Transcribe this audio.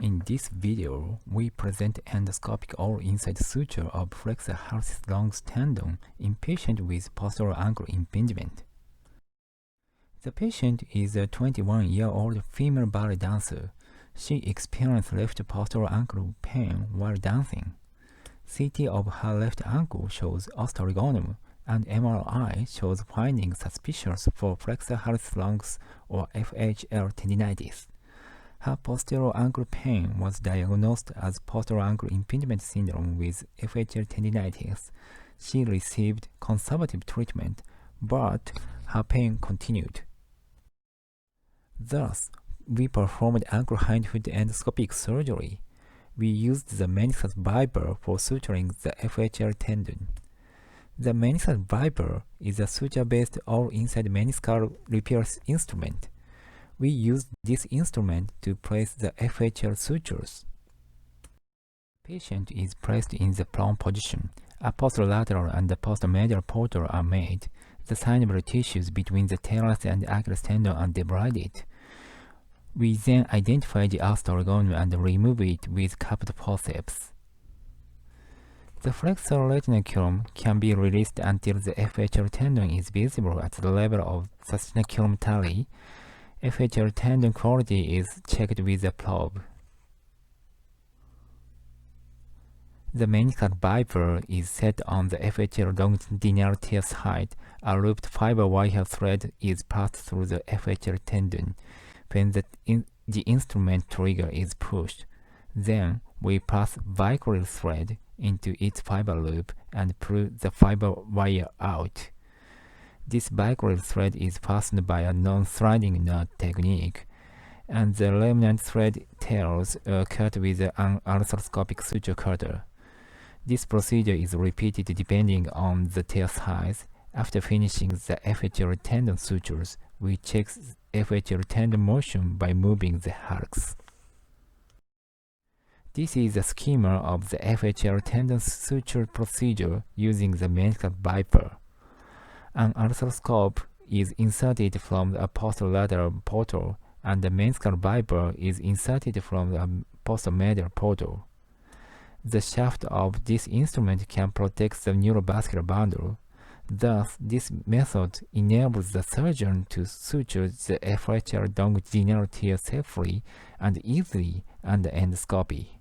In this video, we present endoscopic all-inside suture of flexor Hallucis longus tendon in patient with posterior ankle impingement. The patient is a 21-year-old female ballet dancer. She experienced left posterior ankle pain while dancing. CT of her left ankle shows osteogonum, and MRI shows findings suspicious for flexor Hallucis longus or FHL tendinitis. Her posterior ankle pain was diagnosed as posterior ankle impingement syndrome with FHL tendinitis. She received conservative treatment, but her pain continued. Thus, we performed ankle hindfoot endoscopic surgery. We used the meniscus viper for suturing the FHL tendon. The meniscus viper is a suture-based all-inside meniscal repair instrument. We used this instrument to place the FHL sutures. The patient is placed in the prone position. A posterolateral and the posteromedial portal are made. The synovial tissues between the talus and Achilles tendon are debrided. We then identify the osteogonum and remove it with cupped forceps. The flexor retinaculum can be released until the FHL tendon is visible at the level of the retinaculum tali. FHL tendon quality is checked with a probe. The meniscal viper is set on the FHL longitudinal tear side. A looped fiber wire thread is passed through the FHL tendon. When the instrument trigger is pushed, then we pass vicryl thread into its fiber loop and pull the fiber wire out. This vicryl thread is fastened by a non-sliding knot technique, and the remnant thread tails are cut with an arthroscopic suture cutter. This procedure is repeated depending on the tear size. After finishing the FHL tendon sutures, we check FHL tendon motion by moving the hallux. This is a schema of the FHL tendon suture procedure using the meniscal viper. An arthroscope is inserted from a posterolateral portal, and the meniscal viper is inserted from a posteromedial portal. The shaft of this instrument can protect the neurovascular bundle. Thus, this method enables the surgeon to suture the FHL longitudinal tear safely and easily under endoscopy.